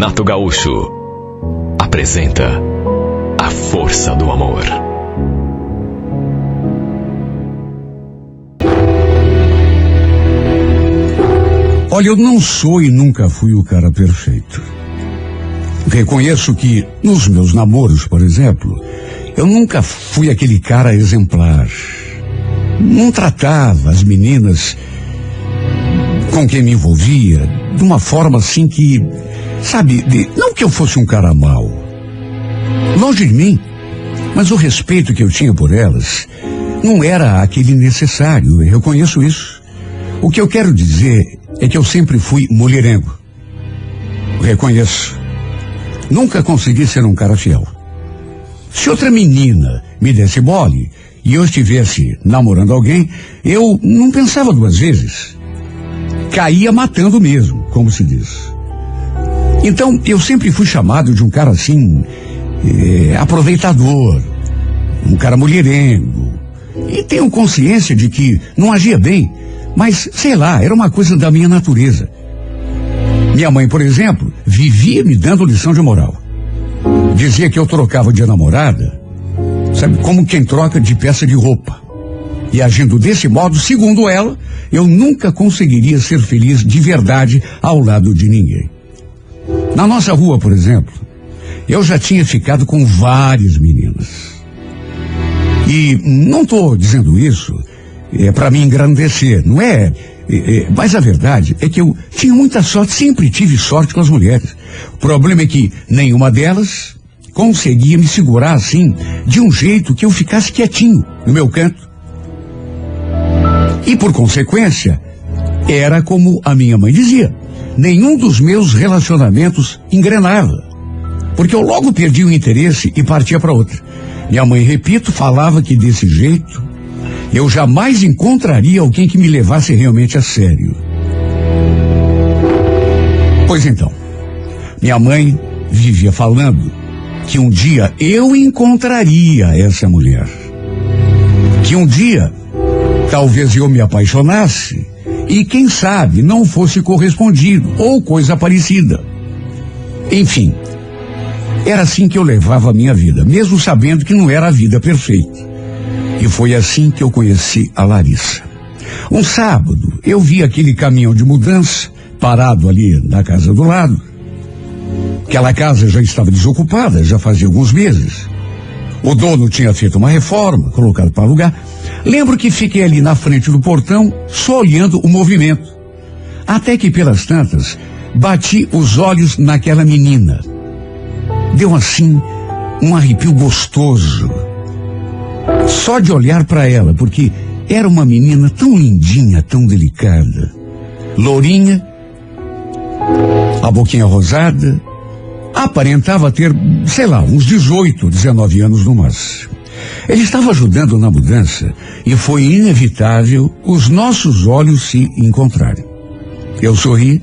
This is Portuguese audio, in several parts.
Renato Gaúcho apresenta A Força do Amor. Olha, eu não sou e nunca fui o cara perfeito. Reconheço que, nos meus namoros, por exemplo, eu nunca fui aquele cara exemplar. Não tratava as meninas com quem me envolvia de uma forma assim que, sabe, não que eu fosse um cara mau. Longe de mim, mas o respeito que eu tinha por elas não era aquele necessário, eu reconheço isso. O que eu quero dizer é que eu sempre fui mulherengo. Reconheço. Nunca consegui ser um cara fiel. Se outra menina me desse mole e eu estivesse namorando alguém, eu não pensava duas vezes. Caía matando mesmo, como se diz. Então, eu sempre fui chamado de um cara assim, aproveitador, um cara mulherengo. E tenho consciência de que não agia bem, mas, sei lá, era uma coisa da minha natureza. Minha mãe, por exemplo, vivia me dando lição de moral. Dizia que eu trocava de namorada, sabe, como quem troca de peça de roupa. E agindo desse modo, segundo ela, eu nunca conseguiria ser feliz de verdade ao lado de ninguém. Na nossa rua, por exemplo, eu já tinha ficado com várias meninas. E não estou dizendo isso para me engrandecer, não é? Mas a verdade é que eu tinha muita sorte, sempre tive sorte com as mulheres. O problema é que nenhuma delas conseguia me segurar assim, de um jeito que eu ficasse quietinho no meu canto. E por consequência, era como a minha mãe dizia, nenhum dos meus relacionamentos engrenava, porque eu logo perdi o interesse e partia para outra. Minha mãe, repito, falava que desse jeito eu jamais encontraria alguém que me levasse realmente a sério. Pois então, minha mãe vivia falando que um dia eu encontraria essa mulher. Que um dia, talvez eu me apaixonasse e, quem sabe, não fosse correspondido ou coisa parecida. Enfim, era assim que eu levava a minha vida, mesmo sabendo que não era a vida perfeita. E foi assim que eu conheci a Larissa. Um sábado, eu vi aquele caminhão de mudança parado ali na casa do lado. Aquela casa já estava desocupada, já fazia alguns meses. O dono tinha feito uma reforma, colocado para alugar. Lembro que fiquei ali na frente do portão, só olhando o movimento. Até que, pelas tantas, bati os olhos naquela menina. Deu assim um arrepio gostoso. Só de olhar para ela, porque era uma menina tão lindinha, tão delicada. Lourinha, a boquinha rosada, aparentava ter, sei lá, uns 18, 19 anos no máximo. Ele estava ajudando na mudança e foi inevitável os nossos olhos se encontrarem. Eu sorri,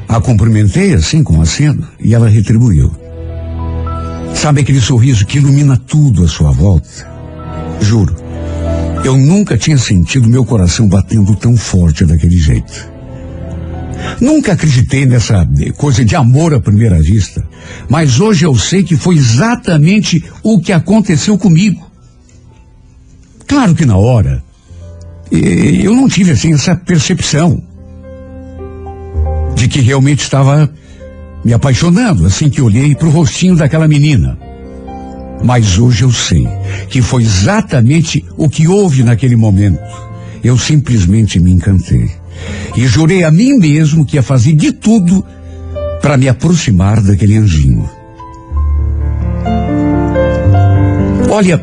a cumprimentei assim com aceno e ela retribuiu. Sabe aquele sorriso que ilumina tudo à sua volta? Juro, eu nunca tinha sentido meu coração batendo tão forte daquele jeito. Nunca acreditei nessa coisa de amor à primeira vista, mas hoje eu sei que foi exatamente o que aconteceu comigo. Claro que na hora, eu não tive assim essa percepção de que realmente estava me apaixonando, assim que olhei para o rostinho daquela menina. Mas hoje eu sei que foi exatamente o que houve naquele momento. Eu simplesmente me encantei. E jurei a mim mesmo que ia fazer de tudo para me aproximar daquele anjinho. Olha,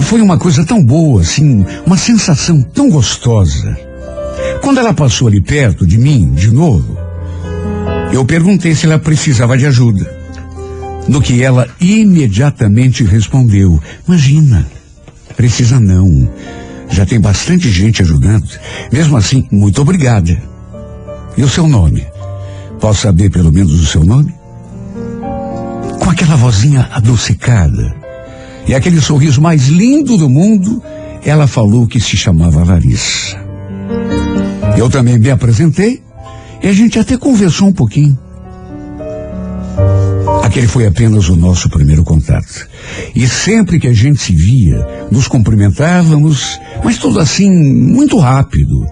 foi uma coisa tão boa, assim, uma sensação tão gostosa. Quando ela passou ali perto de mim, de novo, eu perguntei se ela precisava de ajuda. No que ela imediatamente respondeu: imagina, precisa não. Já tem bastante gente ajudando. Mesmo assim, muito obrigada. E o seu nome? Posso saber pelo menos o seu nome? Com aquela vozinha adocicada e aquele sorriso mais lindo do mundo, ela falou que se chamava Larissa. Eu também me apresentei e a gente até conversou um pouquinho. Aquele foi apenas o nosso primeiro contato. E sempre que a gente se via, nos cumprimentávamos, mas tudo assim, muito rápido.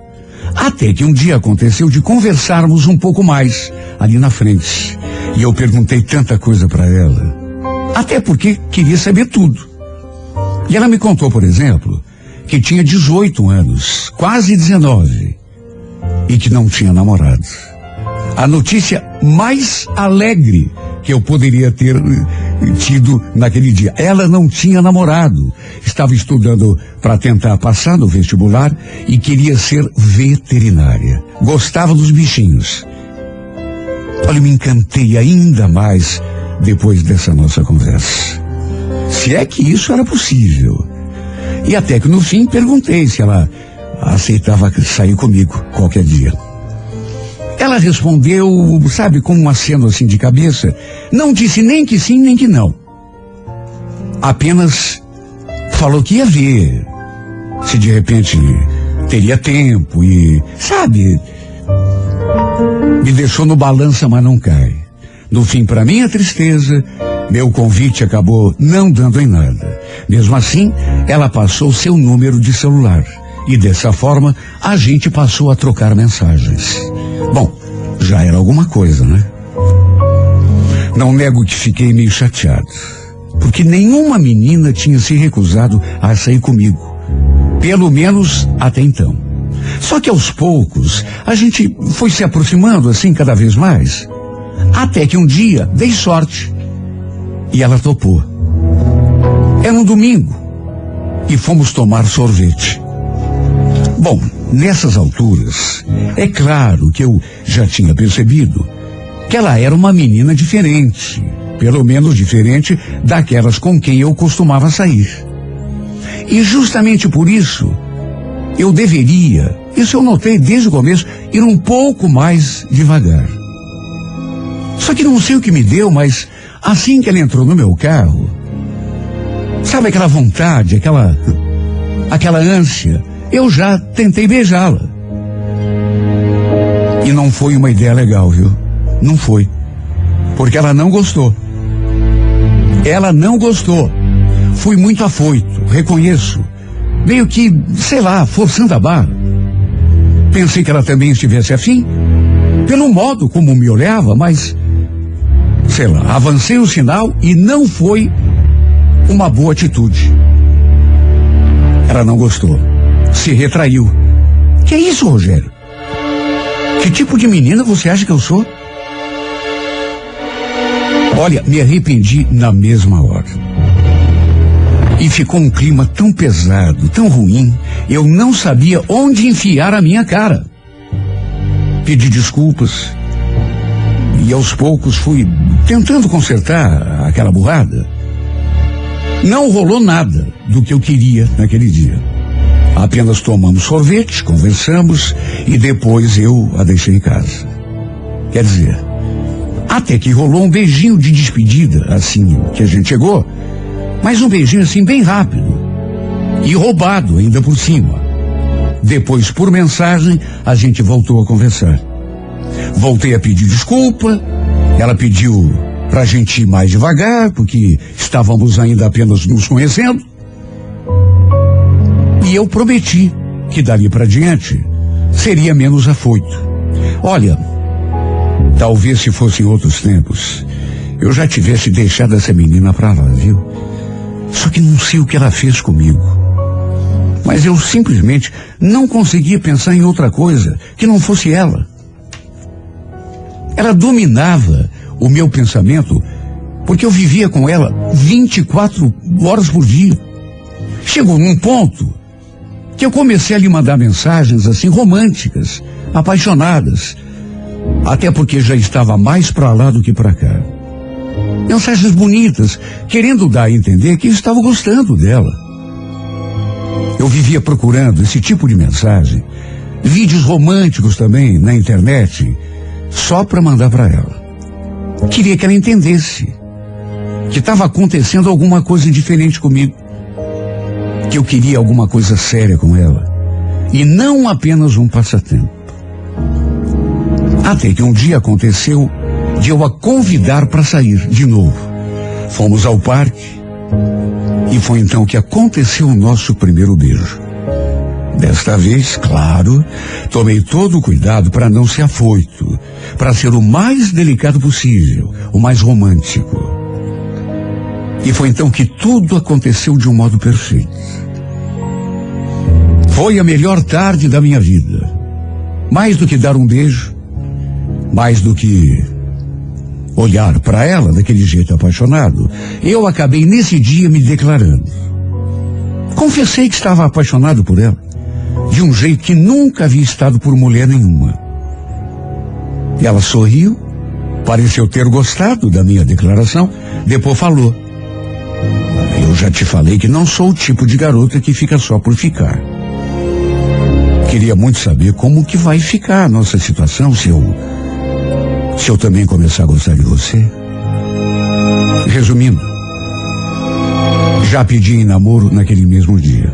Até que um dia aconteceu de conversarmos um pouco mais, ali na frente. E eu perguntei tanta coisa para ela. Até porque queria saber tudo. E ela me contou, por exemplo, que tinha 18 anos, quase 19, e que não tinha namorado. A notícia mais alegre que eu poderia ter tido naquele dia. Ela não tinha namorado. Estava estudando para tentar passar no vestibular e queria ser veterinária. Gostava dos bichinhos. Olha, me encantei ainda mais depois dessa nossa conversa. Se é que isso era possível. E até que no fim perguntei se ela aceitava sair comigo qualquer dia. Ela respondeu, sabe, com um aceno assim de cabeça. Não disse nem que sim, nem que não. Apenas falou que ia ver se de repente teria tempo e, sabe, me deixou no balança, mas não cai. No fim, para minha tristeza, meu convite acabou não dando em nada. Mesmo assim, ela passou seu número de celular. E dessa forma, a gente passou a trocar mensagens. Bom, já era alguma coisa, né? Não nego que fiquei meio chateado, porque nenhuma menina tinha se recusado a sair comigo. Pelo menos até então. Só que aos poucos, a gente foi se aproximando assim cada vez mais. Até que um dia, dei sorte. E ela topou. Era um domingo. E fomos tomar sorvete. Bom, nessas alturas, é claro que eu já tinha percebido que ela era uma menina diferente, pelo menos diferente daquelas com quem eu costumava sair. E justamente por isso, eu deveria, isso eu notei desde o começo, ir um pouco mais devagar. Só que não sei o que me deu, mas assim que ela entrou no meu carro, sabe aquela vontade, aquela ânsia, eu já tentei beijá-la. E não foi uma ideia legal, viu? Não foi. Porque ela não gostou. Ela não gostou. Fui muito afoito, reconheço. Meio que, sei lá, forçando a barra. Pensei que ela também estivesse afim, pelo modo como me olhava, mas, sei lá, avancei o sinal e não foi uma boa atitude. Ela não gostou. Se retraiu. Que é isso, Rogério? Que tipo de menina você acha que eu sou? Olha, me arrependi na mesma hora. E ficou um clima tão pesado, tão ruim, eu não sabia onde enfiar a minha cara. Pedi desculpas e aos poucos fui tentando consertar aquela burrada. Não rolou nada do que eu queria naquele dia. Apenas tomamos sorvete, conversamos e depois eu a deixei em casa. Quer dizer, até que rolou um beijinho de despedida, assim que a gente chegou, mas um beijinho assim bem rápido e roubado ainda por cima. Depois, por mensagem, a gente voltou a conversar. Voltei a pedir desculpa, ela pediu pra gente ir mais devagar, porque estávamos ainda apenas nos conhecendo. E eu prometi que dali para diante seria menos afoito. Olha, talvez se fossem outros tempos, eu já tivesse deixado essa menina pra lá, viu? Só que não sei o que ela fez comigo. Mas eu simplesmente não conseguia pensar em outra coisa que não fosse ela. Ela dominava o meu pensamento porque eu vivia com ela 24 horas por dia. Chegou num ponto que eu comecei a lhe mandar mensagens assim românticas, apaixonadas, até porque já estava mais para lá do que para cá. Mensagens bonitas, querendo dar a entender que eu estava gostando dela. Eu vivia procurando esse tipo de mensagem, vídeos românticos também na internet, só para mandar para ela. Queria que ela entendesse que estava acontecendo alguma coisa diferente comigo, que eu queria alguma coisa séria com ela e não apenas um passatempo. Até que um dia aconteceu de eu a convidar para sair de novo. Fomos ao parque e foi então que aconteceu o nosso primeiro beijo. Desta vez, claro, tomei todo o cuidado para não ser afoito, para ser o mais delicado possível, o mais romântico. E foi então que tudo aconteceu de um modo perfeito. Foi a melhor tarde da minha vida. Mais do que dar um beijo, mais do que olhar para ela daquele jeito apaixonado, eu acabei nesse dia me declarando. Confessei que estava apaixonado por ela, de um jeito que nunca havia estado por mulher nenhuma. E ela sorriu, pareceu ter gostado da minha declaração, depois falou: eu já te falei que não sou o tipo de garota que fica só por ficar. Queria muito saber como que vai ficar a nossa situação se eu também começar a gostar de você. Resumindo, já pedi em namoro naquele mesmo dia.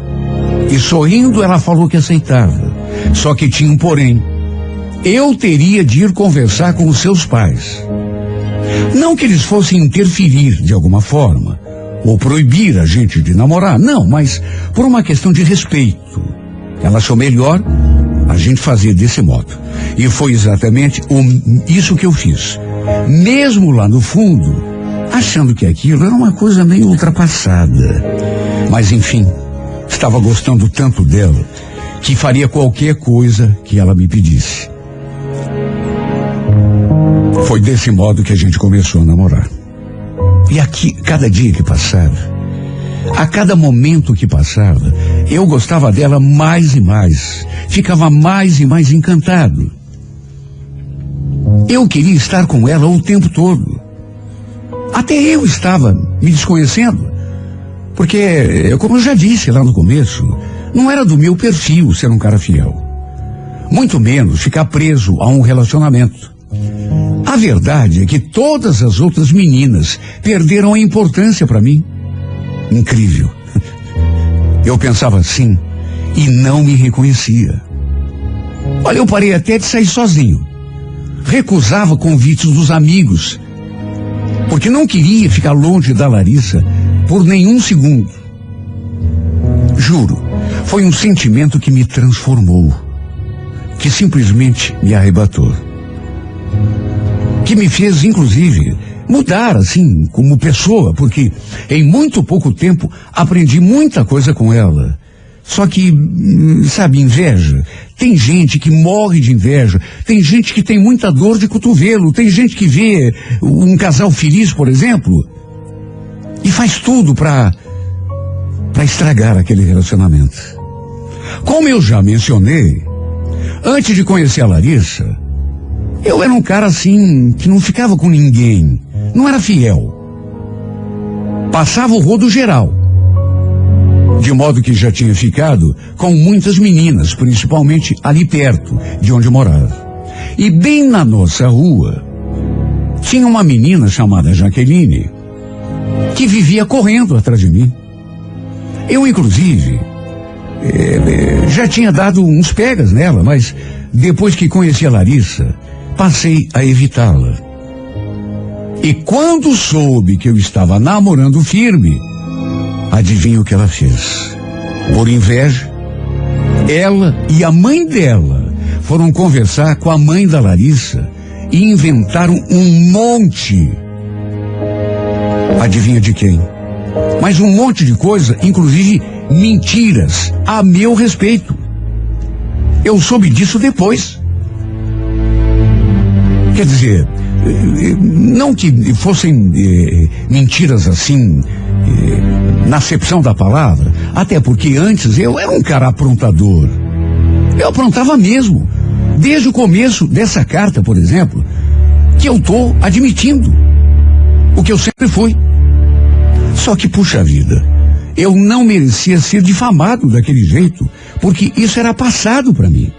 E sorrindo ela falou que aceitava. Só que tinha um porém. Eu teria de ir conversar com os seus pais. Não que eles fossem interferir de alguma forma, ou proibir a gente de namorar, não, mas por uma questão de respeito. Ela achou melhor a gente fazer desse modo. E foi exatamente isso que eu fiz. Mesmo lá no fundo, achando que aquilo era uma coisa meio ultrapassada. Mas enfim, estava gostando tanto dela que faria qualquer coisa que ela me pedisse. Foi desse modo que a gente começou a namorar. E aqui, cada dia que passava, a cada momento que passava, eu gostava dela mais e mais. Ficava mais e mais encantado. Eu queria estar com ela o tempo todo. Até eu estava me desconhecendo. Porque, como eu já disse lá no começo, não era do meu perfil ser um cara fiel. Muito menos ficar preso a um relacionamento. A verdade é que todas as outras meninas perderam a importância para mim. Incrível. Eu pensava assim e não me reconhecia. Olha, eu parei até de sair sozinho. Recusava convites dos amigos, porque não queria ficar longe da Larissa por nenhum segundo. Juro, foi um sentimento que me transformou, que simplesmente me arrebatou, que me fez, inclusive, mudar, assim, como pessoa, porque em muito pouco tempo aprendi muita coisa com ela. Só que, sabe, inveja. Tem gente que morre de inveja, tem gente que tem muita dor de cotovelo, tem gente que vê um casal feliz, por exemplo, e faz tudo para estragar aquele relacionamento. Como eu já mencionei, antes de conhecer a Larissa, eu era um cara assim, que não ficava com ninguém, não era fiel. Passava o rodo geral. De modo que já tinha ficado com muitas meninas, principalmente ali perto de onde eu morava. E bem na nossa rua, tinha uma menina chamada Jaqueline, que vivia correndo atrás de mim. Eu, inclusive, já tinha dado uns pegas nela, mas depois que conheci a Larissa, passei a evitá-la. E quando soube que eu estava namorando firme, adivinha o que ela fez? Por inveja, ela e a mãe dela foram conversar com a mãe da Larissa e inventaram um monte. Adivinha de quem? Mas um monte de coisa, inclusive mentiras, a meu respeito. Eu soube disso depois. Quer dizer, não que fossem mentiras assim, na acepção da palavra, até porque antes eu era um cara aprontador. Eu aprontava mesmo. Desde o começo dessa carta, por exemplo, que eu tô admitindo o que eu sempre fui. Só que, puxa vida, eu não merecia ser difamado daquele jeito, porque isso era passado para mim.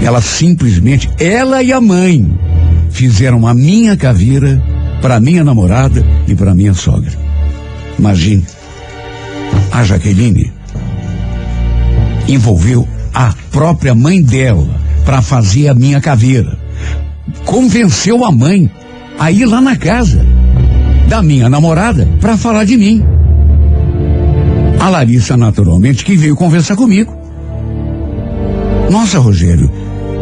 Ela simplesmente, ela e a mãe, fizeram a minha caveira para minha namorada e para minha sogra. Imagine, a Jaqueline envolveu a própria mãe dela para fazer a minha caveira. convenceu a mãe a ir lá na casa da minha namorada para falar de mim. A Larissa, naturalmente, que veio conversar comigo. Nossa, Rogério,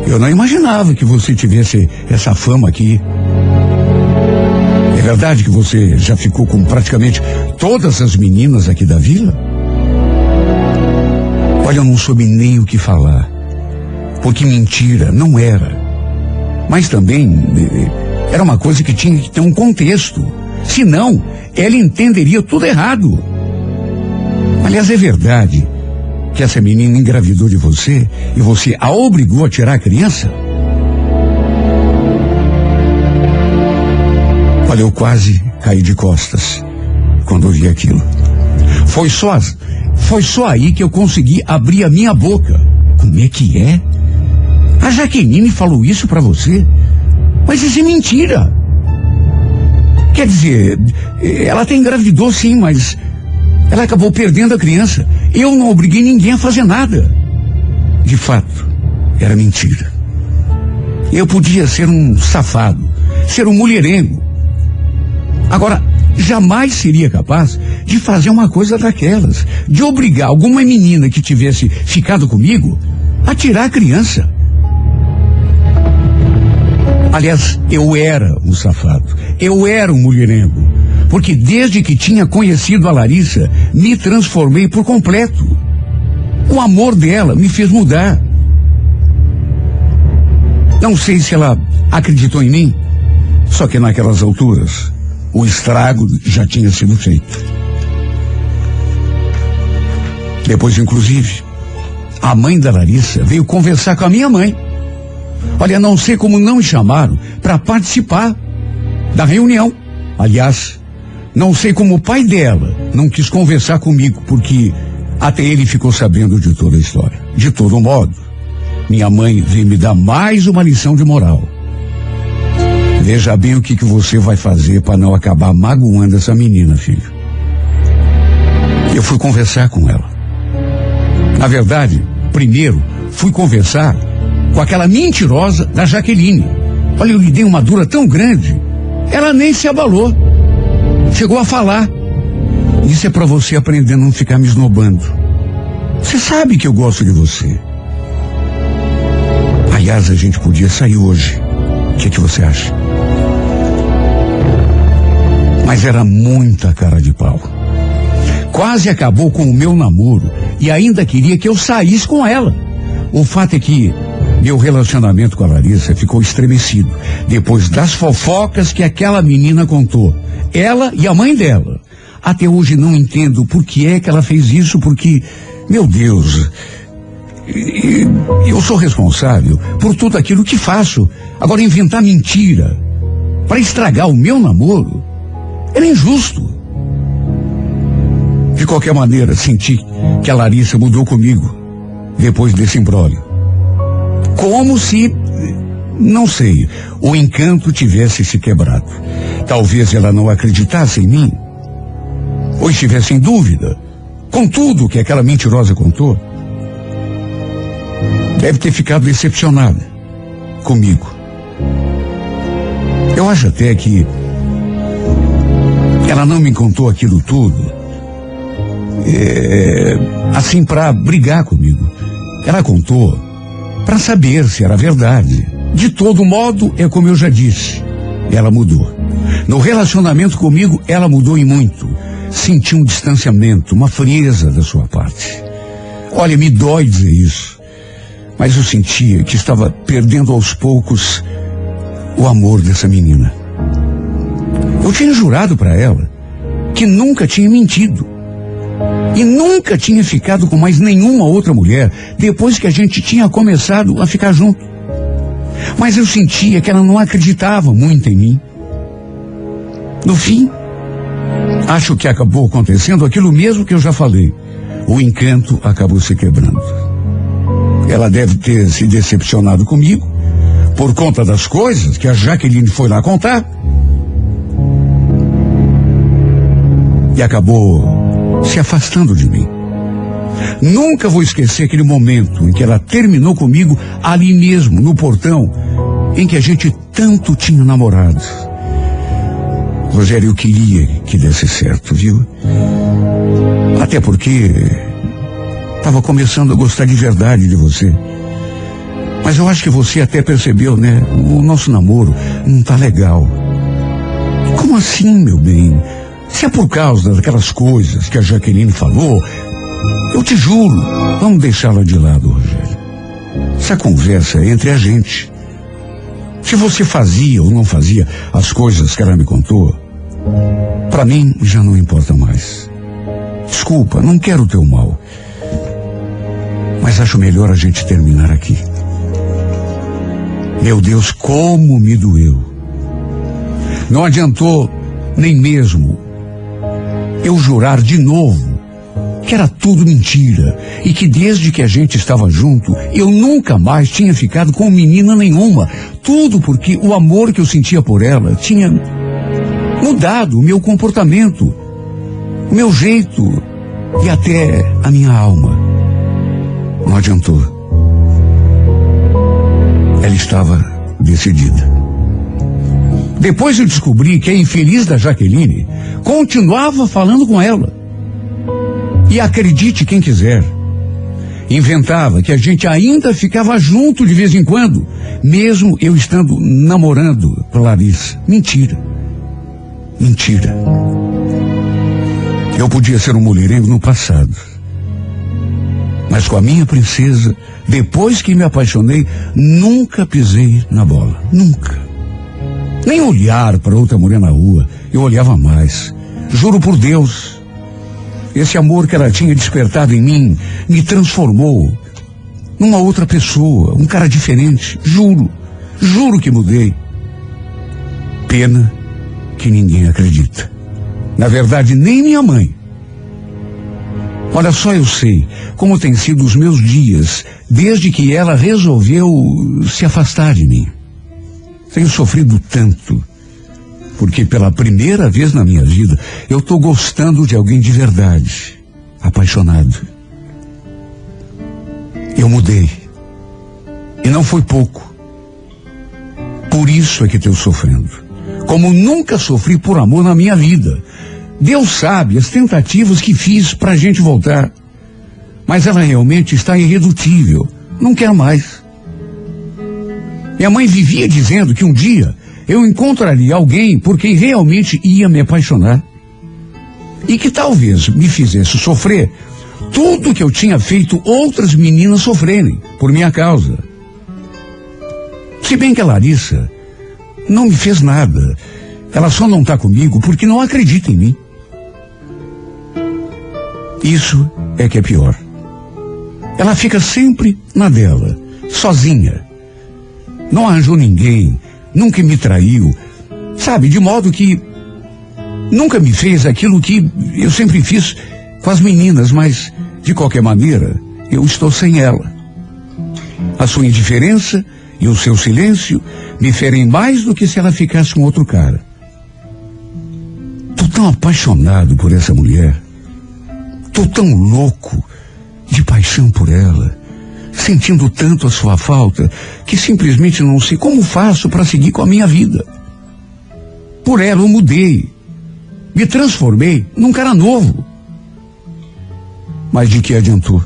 eu não imaginava que você tivesse essa fama aqui. É verdade que você já ficou com praticamente todas as meninas aqui da vila? Olha, eu não soube nem o que falar, porque mentira não era. Mas também era uma coisa que tinha que ter um contexto. Senão, ela entenderia tudo errado. Aliás, é verdade que essa menina engravidou de você e você a obrigou a tirar a criança? Olha, eu quase caí de costas quando ouvi aquilo. Foi só aí que eu consegui abrir a minha boca. Como é que é? A Jaqueline falou isso pra você? Mas isso é mentira. Quer dizer, ela até engravidou sim, mas ela acabou perdendo a criança. Eu não obriguei ninguém a fazer nada. De fato, era mentira. Eu podia ser um safado, ser um mulherengo. Agora, jamais seria capaz de fazer uma coisa daquelas, de obrigar alguma menina que tivesse ficado comigo a tirar a criança. Aliás, eu era um safado, eu era um mulherengo, porque desde que tinha conhecido a Larissa, me transformei por completo. O amor dela me fez mudar. Não sei se ela acreditou em mim, só que naquelas alturas, o estrago já tinha sido feito. Depois, inclusive, a mãe da Larissa veio conversar com a minha mãe. Olha, não sei como não me chamaram para participar da reunião. Aliás, não sei como o pai dela não quis conversar comigo, porque até ele ficou sabendo de toda a história. De todo modo, minha mãe veio me dar mais uma lição de moral. Veja bem o que você vai fazer para não acabar magoando essa menina, filho. Eu fui conversar com ela. Na verdade, primeiro fui conversar com aquela mentirosa da Jaqueline. Olha, eu lhe dei uma dura tão grande, ela nem se abalou. Chegou a falar: isso é para você aprender a não ficar me esnobando. Você sabe que eu gosto de você. Aliás, a gente podia sair hoje. O que você acha? Mas era muita cara de pau. Quase acabou com o meu namoro e ainda queria que eu saísse com ela. O fato é que meu relacionamento com a Larissa ficou estremecido depois das fofocas que aquela menina contou. Ela e a mãe dela. Até hoje não entendo por que é que ela fez isso, porque, meu Deus, eu sou responsável por tudo aquilo que faço. Agora, inventar mentira para estragar o meu namoro era injusto. De qualquer maneira, senti que a Larissa mudou comigo depois desse imbróglio. Como se, não sei, o encanto tivesse se quebrado. Talvez ela não acreditasse em mim, ou estivesse em dúvida com tudo que aquela mentirosa contou. Deve ter ficado decepcionada comigo. Eu acho até que ela não me contou aquilo tudo assim para brigar comigo. Ela contou para saber se era verdade. De todo modo, é como eu já disse, ela mudou. No relacionamento comigo, ela mudou e muito. Senti um distanciamento, uma frieza da sua parte. Olha, me dói dizer isso, mas eu sentia que estava perdendo aos poucos o amor dessa menina. Eu tinha jurado para ela que nunca tinha mentido. E nunca tinha ficado com mais nenhuma outra mulher depois que a gente tinha começado a ficar junto. Mas eu sentia que ela não acreditava muito em mim. No fim, acho que acabou acontecendo aquilo mesmo que eu já falei. O encanto acabou se quebrando. Ela deve ter se decepcionado comigo por conta das coisas que a Jaqueline foi lá contar. E acabou se afastando de mim. Nunca vou esquecer aquele momento em que ela terminou comigo ali mesmo, no portão, em que a gente tanto tinha namorado. Rogério, eu queria que desse certo, viu? Até porque estava começando a gostar de verdade de você. Mas eu acho que você até percebeu, né? O nosso namoro não tá legal. Como assim, meu bem? Se é por causa daquelas coisas que a Jaqueline falou, eu te juro, vamos deixá-la de lado, Rogério. Essa conversa é entre a gente. Se você fazia ou não fazia as coisas que ela me contou, pra mim já não importa mais. Desculpa, não quero o teu mal. Mas acho melhor a gente terminar aqui. Meu Deus, como me doeu. Não adiantou nem mesmo eu jurar de novo que era tudo mentira e que desde que a gente estava junto, eu nunca mais tinha ficado com menina nenhuma. Tudo porque o amor que eu sentia por ela tinha mudado o meu comportamento, o meu jeito e até a minha alma. Não adiantou. Ela estava decidida. Depois eu descobri que a infeliz da Jaqueline continuava falando com ela. E acredite quem quiser, inventava que a gente ainda ficava junto de vez em quando, mesmo eu estando namorando com Larissa. Mentira. Mentira. Eu podia ser um mulherengo no passado, mas com a minha princesa, depois que me apaixonei, nunca pisei na bola. Nunca. Nem olhar para outra mulher na rua, eu olhava mais. Juro por Deus, esse amor que ela tinha despertado em mim me transformou numa outra pessoa, um cara diferente. Juro, juro que mudei. Pena que ninguém acredita. Na verdade, nem minha mãe. Olha só, eu sei como tem sido os meus dias desde que ela resolveu se afastar de mim. Tenho sofrido tanto, porque pela primeira vez na minha vida eu estou gostando de alguém de verdade, apaixonado. Eu mudei, e não foi pouco. Por isso é que estou sofrendo, como nunca sofri por amor na minha vida. Deus sabe as tentativas que fiz pra gente voltar, mas ela realmente está irredutível, não quer mais. Minha mãe vivia dizendo que um dia eu encontraria alguém por quem realmente ia me apaixonar. E que talvez me fizesse sofrer tudo que eu tinha feito outras meninas sofrerem por minha causa. Se bem que a Larissa não me fez nada. Ela só não está comigo porque não acredita em mim. Isso é que é pior. Ela fica sempre na dela, sozinha. Não arranjou ninguém, nunca me traiu, sabe, de modo que nunca me fez aquilo que eu sempre fiz com as meninas, mas, de qualquer maneira, eu estou sem ela. A sua indiferença e o seu silêncio me ferem mais do que se ela ficasse com outro cara. Tô tão apaixonado por essa mulher, tô tão louco de paixão por ela, sentindo tanto a sua falta, que simplesmente não sei como faço para seguir com a minha vida. Por ela eu mudei, me transformei num cara novo. Mas de que adiantou?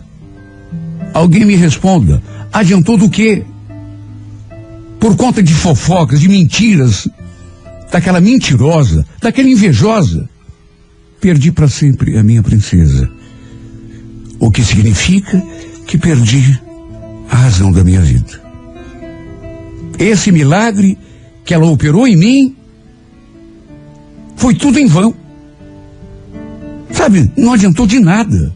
Alguém me responda, adiantou do quê? Por conta de fofocas, de mentiras, daquela mentirosa, daquela invejosa, perdi para sempre a minha princesa. O que significa que perdi a razão da minha vida. Esse milagre que ela operou em mim foi tudo em vão. Sabe, não adiantou de nada.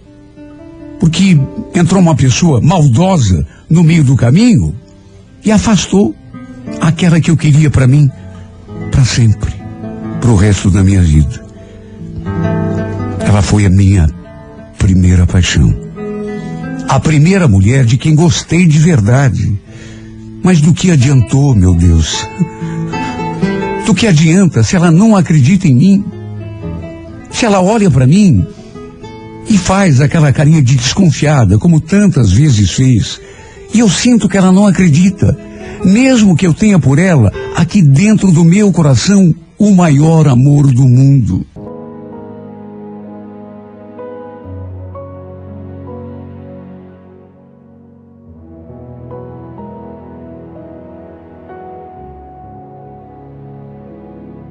Porque entrou uma pessoa maldosa no meio do caminho e afastou aquela que eu queria para mim, para sempre, pro resto da minha vida. Ela foi a minha primeira paixão. A primeira mulher de quem gostei de verdade. Mas do que adiantou, meu Deus? Do que adianta se ela não acredita em mim? Se ela olha para mim e faz aquela carinha de desconfiada, como tantas vezes fez, e eu sinto que ela não acredita, mesmo que eu tenha por ela, aqui dentro do meu coração, o maior amor do mundo.